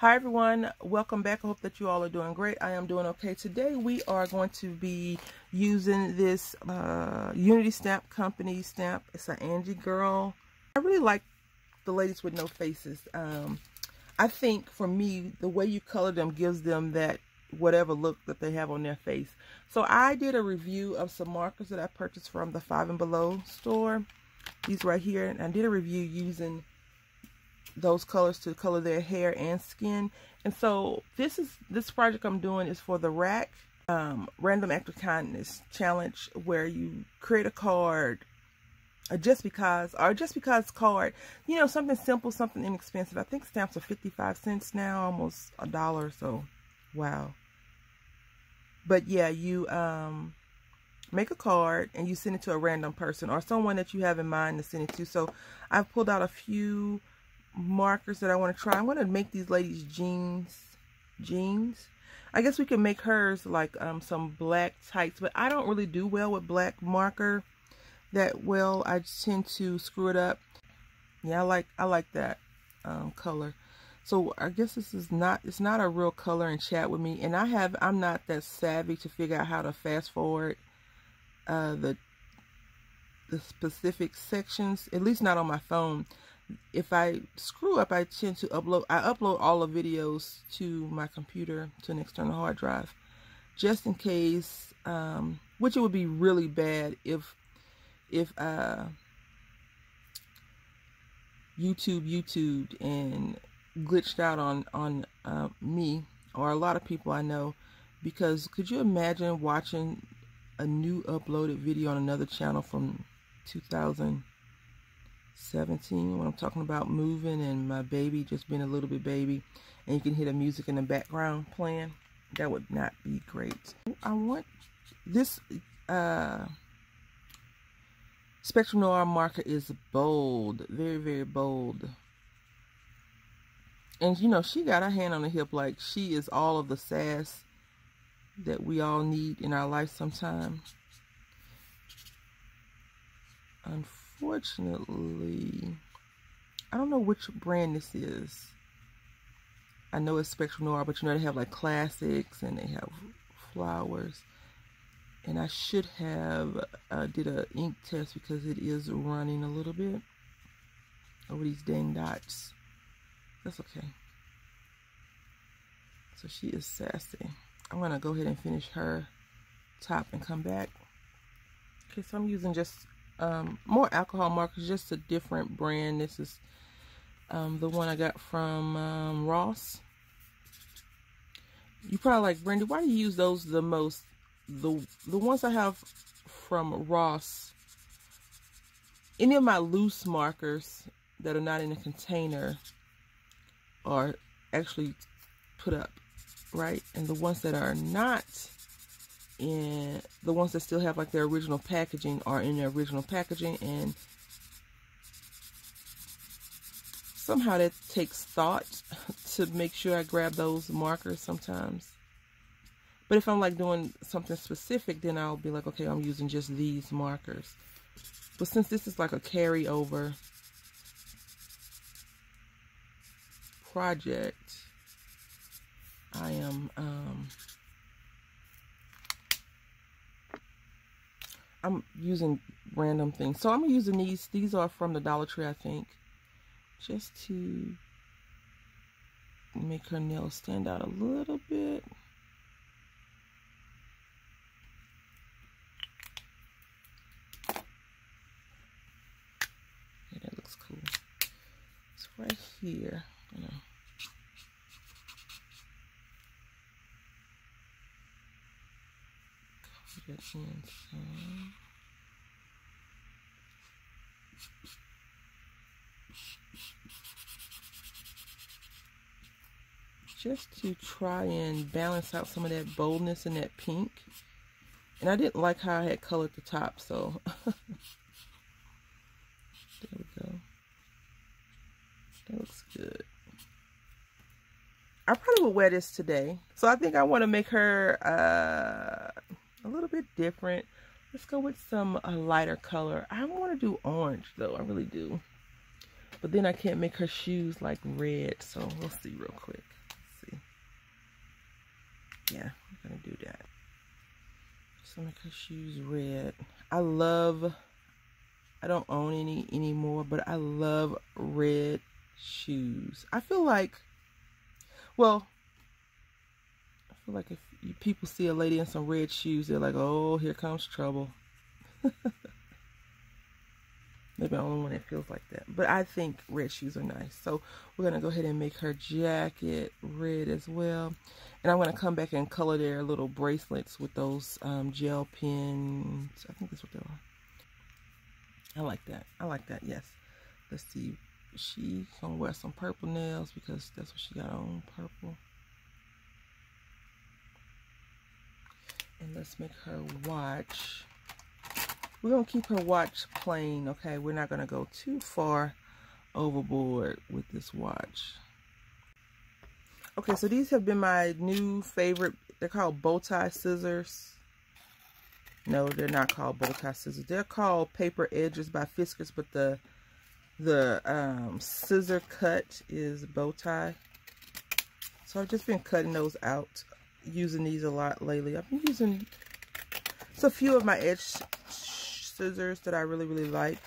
Hi everyone, welcome back. I hope that you all are doing great. I am doing okay. Today we are going to be using this Unity Stamp Company stamp. It's an Angie Girl. I really like the ladies with no faces. I think for me, the way you color them gives them that whatever look that they have on their face. So I did a review of some markers that I purchased from the Five and Below store. These right here, and I did a review using those colors to color their hair and skin. And so this project I'm doing is for the Rack Random Act of Kindness challenge, where you create a card, a just because card, you know, something simple, something inexpensive. I think stamps are 55 cents now, almost $1, so wow. But yeah, you make a card and you send it to a random person or someone that you have in mind to send it to. So I've pulled out a few markers that I want to try. I'm going to make these ladies jeans. I guess we can make hers like some black tights, but I don't really do well with black marker that well. I tend to screw it up. Yeah, I like that color. So I guess it's not a real color and chat with me, and I'm not that savvy to figure out how to fast forward the specific sections, at least not on my phone. If I screw up, I tend to upload all the videos to my computer, to an external hard drive, just in case, which it would be really bad if YouTubed and glitched out on me or a lot of people I know. Because could you imagine watching a new uploaded video on another channel from 2017 when I'm talking about moving and my baby just being a little bit baby, and you can hear the music in the background playing? That would not be great. I want this Spectrum Noir marker is bold, very, very bold. And you know, she got her hand on the hip, like she is all of the sass that we all need in our life sometime. Unfortunately, I don't know which brand this is. I know it's Spectrum Noir, but you know, they have like classics and they have flowers. And I should have did a ink test because it is running a little bit over these dang dots. That's okay. So she is sassy. I'm gonna go ahead and finish her top and come back. Okay, so I'm using just more alcohol markers, just a different brand. This is the one I got from Ross. You probably like, Brandy, why do you use those the most? The ones I have from Ross, any of my loose markers that are not in a container are actually put up, right? And the ones that are not in, the ones that still have like their original packaging are in their original packaging. And somehow that takes thought to make sure I grab those markers sometimes. But if I'm like doing something specific, then I'll be like, okay, I'm using just these markers. But since this is like a carryover project, I am I'm using random things. So I'm using these. These are from the Dollar Tree, I think, just to make her nails stand out a little bit. Yeah, that looks cool. It's right here. You know. That in some. Just to try and balance out some of that boldness in that pink. And I didn't like how I had colored the top, so there we go. That looks good. I probably would wear this today. So I think I want to make her a little bit different. Let's go with some lighter color. I want to do orange though, I really do. But then I can't make her shoes like red, so we'll see real quick. Yeah, we're gonna do that. So make her shoes red. I don't own any anymore, but I love red shoes. I feel like, well, I feel like if people see a lady in some red shoes, they're like, oh, here comes trouble. Maybe I'm the only one that feels like that. But I think red shoes are nice. So we're going to go ahead and make her jacket red as well. And I'm going to come back and color their little bracelets with those gel pins. I think that's what they are. I like that. I like that, yes. Let's see. She's going to wear some purple nails because that's what she got on, purple. And let's make her watch. We're going to keep her watch plain, okay? We're not going to go too far overboard with this watch. Okay, so these have been my new favorite. They're called bow tie scissors. No, they're not called bow tie scissors. They're called paper edges by Fiskars, but the scissor cut is bow tie. So I've just been cutting those out, using these a lot lately. I've been using a few of my edge scissors that I really, really like.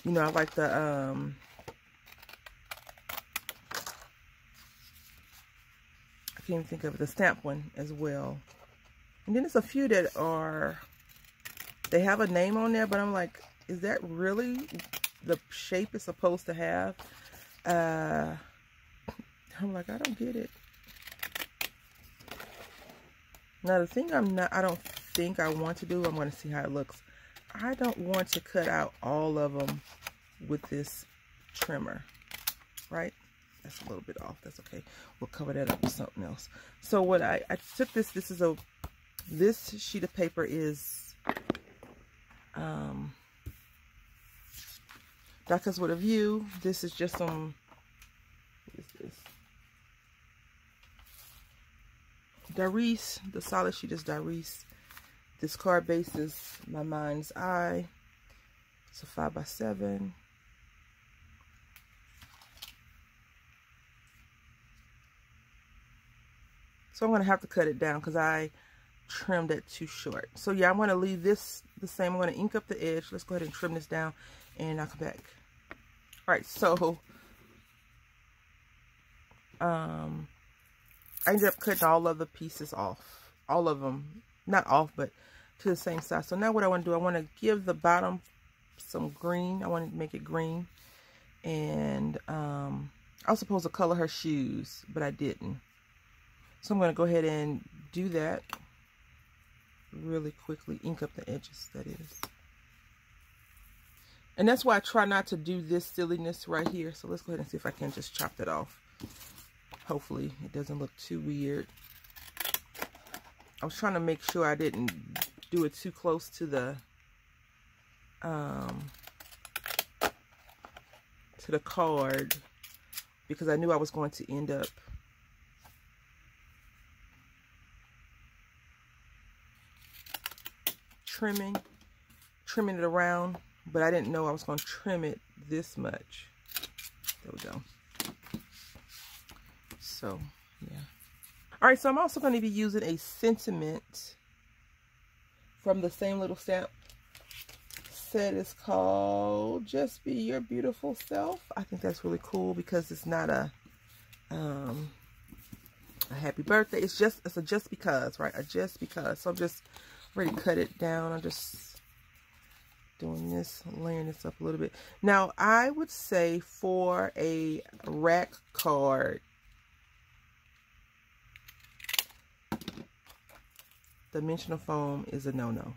You know, I like the I can't even think of it, the stamp one as well. And then there's a few that are, they have a name on there, but I'm like, is that really the shape it's supposed to have? I'm like, I don't get it. Now the thing I don't think I want to do, I'm going to see how it looks. I don't want to cut out all of them with this trimmer, right? That's a little bit off. That's okay. We'll cover that up with something else. So what I took this sheet of paper is Doctors with a View. This is just some, what is this? Darice. The solid sheet is Darice. This card base is My Mind's Eye. It's a 5x7. So I'm going to have to cut it down because I trimmed it too short. So yeah, I'm going to leave this the same. I'm going to ink up the edge. Let's go ahead and trim this down and I'll come back. Alright, so I ended up cutting all of the pieces off. All of them. Not off, but to the same size. So now what I want to do, I want to give the bottom some green. I want to make it green. And I was supposed to color her shoes, but I didn't. So I'm going to go ahead and do that really quickly. Ink up the edges, that is. And that's why I try not to do this silliness right here. So let's go ahead and see if I can just chop that off. Hopefully it doesn't look too weird. I was trying to make sure I didn't do it too close to the card, because I knew I was going to end up trimming it around, but I didn't know I was going to trim it this much. There we go. So, yeah. Alright, so I'm also going to be using a sentiment from the same little stamp set. It's called Just Be Your Beautiful Self. I think that's really cool because it's not a happy birthday. It's a just because, right? A just because. So I'm just ready to cut it down. I'm just doing this, layering this up a little bit. Now, I would say for a rack card, dimensional foam is a no-no.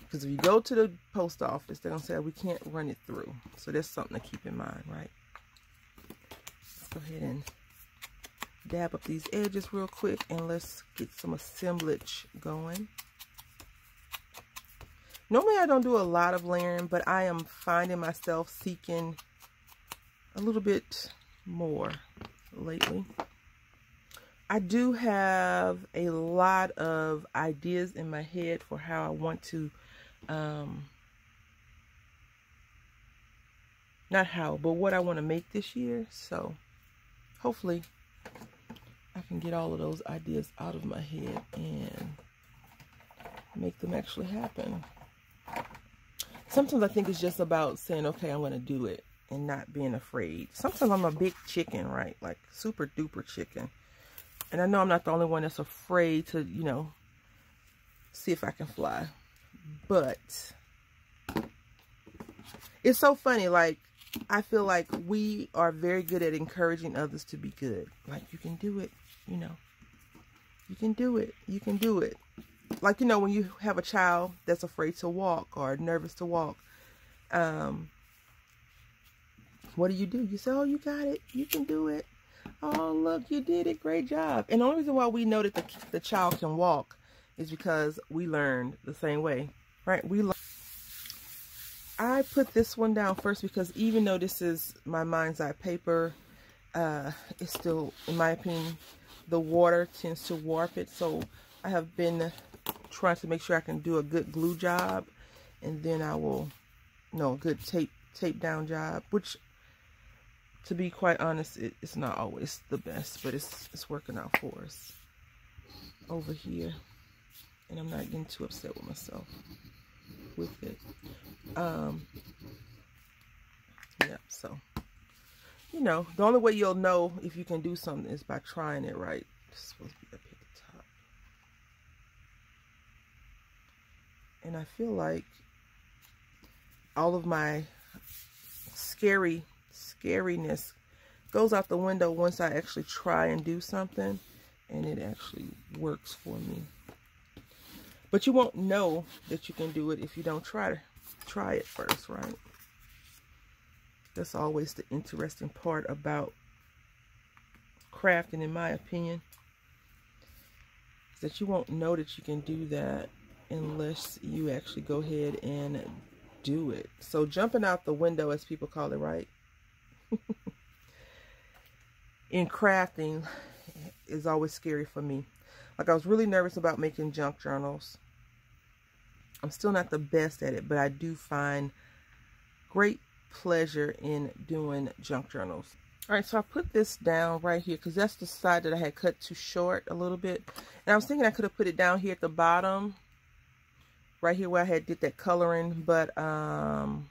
Because if you go to the post office, they're going to say we can't run it through. So that's something to keep in mind, right? Let's go ahead and dab up these edges real quick and let's get some assemblage going. Normally I don't do a lot of layering, but I am finding myself seeking a little bit more lately. I do have a lot of ideas in my head for how I want to, not how, but what I want to make this year. So hopefully I can get all of those ideas out of my head and make them actually happen. Sometimes I think it's just about saying, okay, I'm going to do it and not being afraid. Sometimes I'm a big chicken, right? Like super duper chicken. And I know I'm not the only one that's afraid to, you know, see if I can fly. But it's so funny. Like, I feel like we are very good at encouraging others to be good. Like, you can do it, you know. You can do it. You can do it. Like, you know, when you have a child that's afraid to walk or nervous to walk, what do? You say, oh, you got it. You can do it. Oh, look, you did it. Great job. And the only reason why we know that the child can walk is because we learned the same way, right? I put this one down first because even though this is my mind's eye paper, it's still, in my opinion, the water tends to warp it. So I have been trying to make sure I can do a good glue job, and then I will, a good tape down job, which, to be quite honest, it's not always the best, but it's working out for us over here. And I'm not getting too upset with myself with it. Yeah, so, you know, the only way you'll know if you can do something is by trying it right. It's supposed to be up at the top. And I feel like all of my scariness goes out the window once I actually try and do something and it actually works for me. But you won't know that you can do it if you don't try it first, right? That's always the interesting part about crafting, in my opinion, is that you won't know that you can do that unless you actually go ahead and do it. So jumping out the window, as people call it, right? In crafting is always scary for me. Like, I was really nervous about making junk journals. I'm still not the best at it, but I do find great pleasure in doing junk journals. All right, so I put this down right here because that's the side that I had cut too short a little bit. And I was thinking I could have put it down here at the bottom, right here where I had did that coloring, but I'll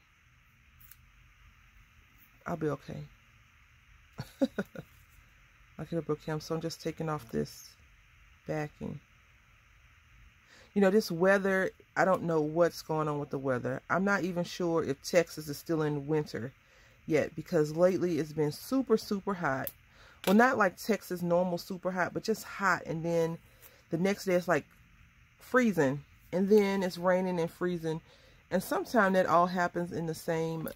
be okay. Like, it'll be okay. So I'm just taking off this backing. You know, this weather, I don't know what's going on with the weather. I'm not even sure if Texas is still in winter yet, because lately it's been super, super hot. Well, not like Texas normal super hot, but just hot. And then the next day it's like freezing. And then it's raining and freezing. And sometimes that all happens in the same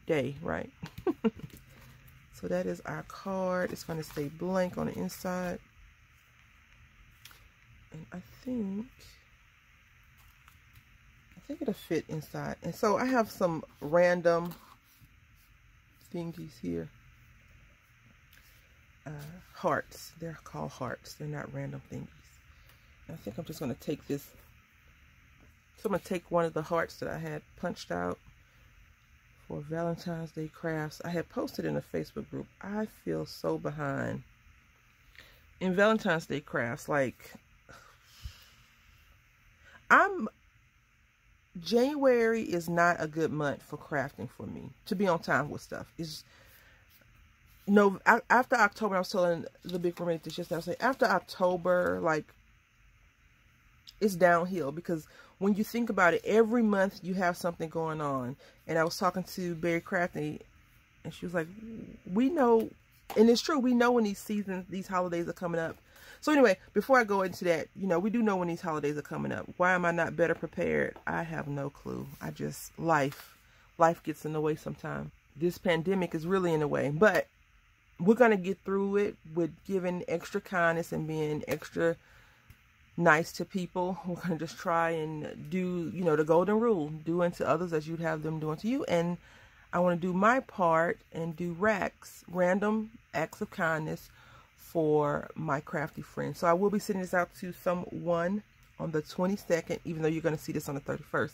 day, right? So that is our card. It's going to stay blank on the inside. And I think it'll fit inside. And so I have some random thingies here. Hearts. They're called hearts. They're not random thingies. And I think I'm just going to take this. So I'm going to take one of the hearts that I had punched out for Valentine's Day crafts. I had posted in a Facebook group. I feel so behind in Valentine's Day crafts. Like, January is not a good month for crafting for me, to be on time with stuff. It's no, after October, I was telling the big roommate this yesterday, I was like, after October, like, it's downhill, because when you think about it, every month you have something going on. And I was talking to Berry Crafty, and she was like, we know, and it's true, we know when these holidays are coming up. So anyway, before I go into that, you know, we do know when these holidays are coming up. Why am I not better prepared? I have no clue. Life gets in the way sometimes. This pandemic is really in the way, but we're going to get through it with giving extra kindness and being extra nice to people. We're going to just try and do, you know, the golden rule. Do unto others as you'd have them do unto you. And I want to do my part and do random acts of kindness for my crafty friends. So I will be sending this out to someone on the 22nd, even though you're going to see this on the 31st.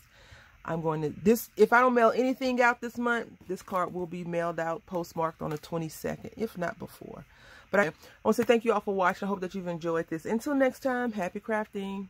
I'm going to, if I don't mail anything out this month, this card will be mailed out, postmarked on the 22nd, if not before. But I want to say thank you all for watching. I hope that you've enjoyed this. Until next time, happy crafting.